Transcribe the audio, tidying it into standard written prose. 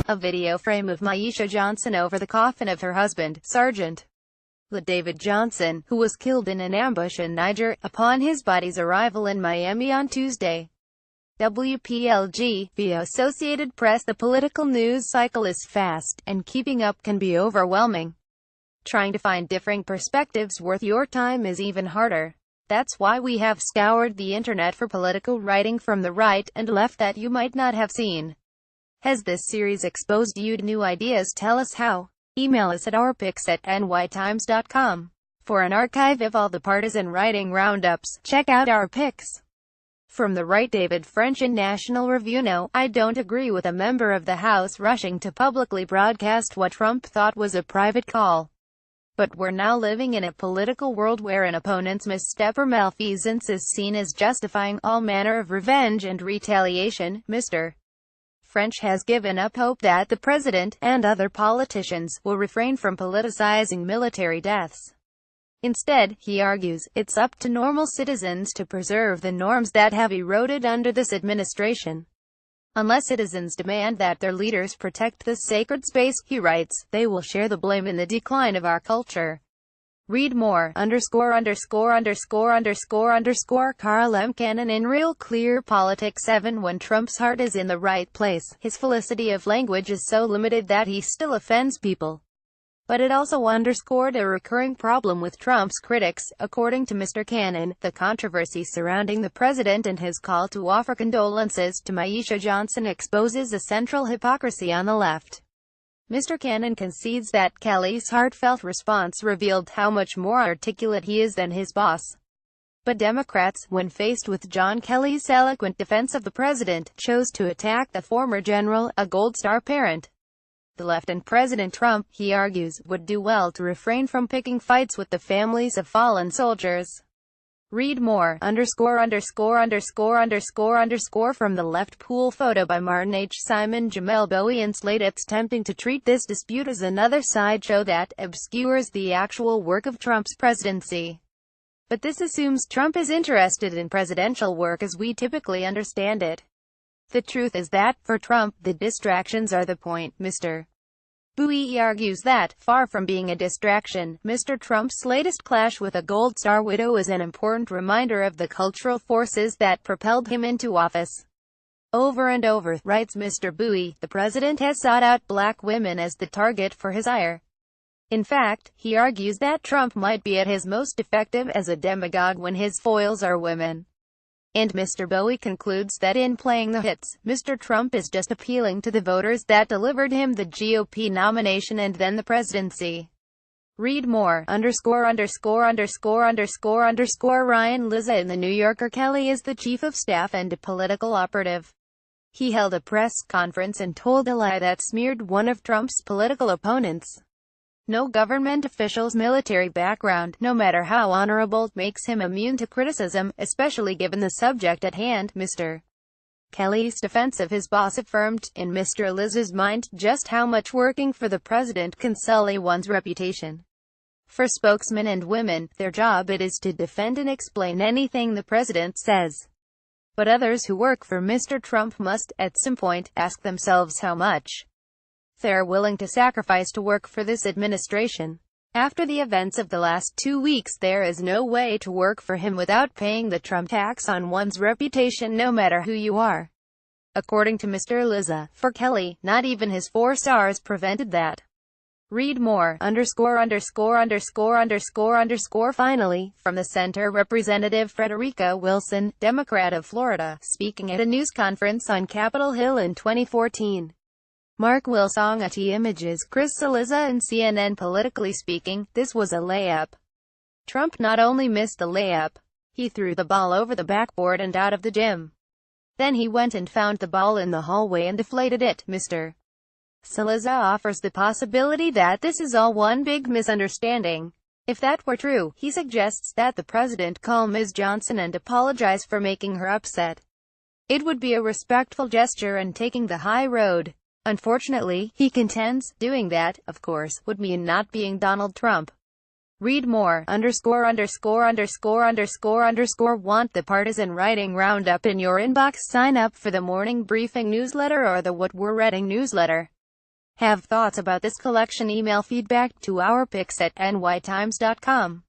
a video frame of Myeshia Johnson over the coffin of her husband, Sergeant David Johnson, who was killed in an ambush in Niger, upon his body's arrival in Miami on Tuesday. WPLG, via Associated Press. The political news cycle is fast, and keeping up can be overwhelming. Trying to find differing perspectives worth your time is even harder. That's why we have scoured the internet for political writing from the right and left that you might not have seen. Has this series exposed you to new ideas? Tell us how. Email us at ourpicks@nytimes.com. For an archive of all the partisan writing roundups, check out Our Picks. From the right, David French in National Review. No, I don't agree with a member of the House rushing to publicly broadcast what Trump thought was a private call. But we're now living in a political world where an opponent's misstep or malfeasance is seen as justifying all manner of revenge and retaliation. Mr. French has given up hope that the president, and other politicians, will refrain from politicizing military deaths. Instead, he argues, it's up to normal citizens to preserve the norms that have eroded under this administration. Unless citizens demand that their leaders protect this sacred space, he writes, they will share the blame in the decline of our culture. Read more, ___________. Carl M. Cannon in Real Clear Politics. 7. When Trump's heart is in the right place, his felicity of language is so limited that he still offends people. But it also underscored a recurring problem with Trump's critics. According to Mr. Cannon, the controversy surrounding the president and his call to offer condolences to Myeshia Johnson exposes a central hypocrisy on the left. Mr. Cannon concedes that Kelly's heartfelt response revealed how much more articulate he is than his boss. But Democrats, when faced with John Kelly's eloquent defense of the president, chose to attack the former general, a Gold Star parent. The left and President Trump, he argues, would do well to refrain from picking fights with the families of fallen soldiers. Read more, __________. From the left. Pool photo by Martin H. Simon. Jamel Bowie in Slate. It's tempting to treat this dispute as another sideshow that obscures the actual work of Trump's presidency. But this assumes Trump is interested in presidential work as we typically understand it. The truth is that, for Trump, the distractions are the point. Mr. Bowie argues that, far from being a distraction, Mr. Trump's latest clash with a Gold Star widow is an important reminder of the cultural forces that propelled him into office. Over and over, writes Mr. Bowie, the president has sought out black women as the target for his ire. In fact, he argues that Trump might be at his most effective as a demagogue when his foils are women. And Mr. Bowie concludes that in playing the hits, Mr. Trump is just appealing to the voters that delivered him the GOP nomination and then the presidency. Read more, __________. Ryan Lizza in The New Yorker. Kelly is the chief of staff and a political operative. He held a press conference and told a lie that smeared one of Trump's political opponents. No government official's military background, no matter how honorable, makes him immune to criticism, especially given the subject at hand. Mr. Kelly's defense of his boss affirmed, in Mr. Lizza's mind, just how much working for the president can sully one's reputation. For spokesmen and women, their job it is to defend and explain anything the president says. But others who work for Mr. Trump must, at some point, ask themselves how much they're willing to sacrifice to work for this administration. After the events of the last 2 weeks, there is no way to work for him without paying the Trump tax on one's reputation, no matter who you are. According to Mr. Lizza, for Kelly, not even his 4 stars prevented that. Read more, _________. Finally, from the center. Representative Frederica Wilson, Democrat of Florida, speaking at a news conference on Capitol Hill in 2014. Mark Wilsong at Images. Chris Cillizza and CNN. Politically speaking, this was a layup. Trump not only missed the layup, he threw the ball over the backboard and out of the gym. Then he went and found the ball in the hallway and deflated it. Mr. Cillizza offers the possibility that this is all one big misunderstanding. If that were true, he suggests that the president call Ms. Johnson and apologize for making her upset. It would be a respectful gesture and taking the high road. Unfortunately, he contends, doing that, of course, would mean not being Donald Trump. Read more, ________. Want the partisan writing roundup in your inbox? Sign up for the Morning Briefing newsletter or the What We're Reading newsletter. Have thoughts about this collection? Email feedback to ourpicks@nytimes.com.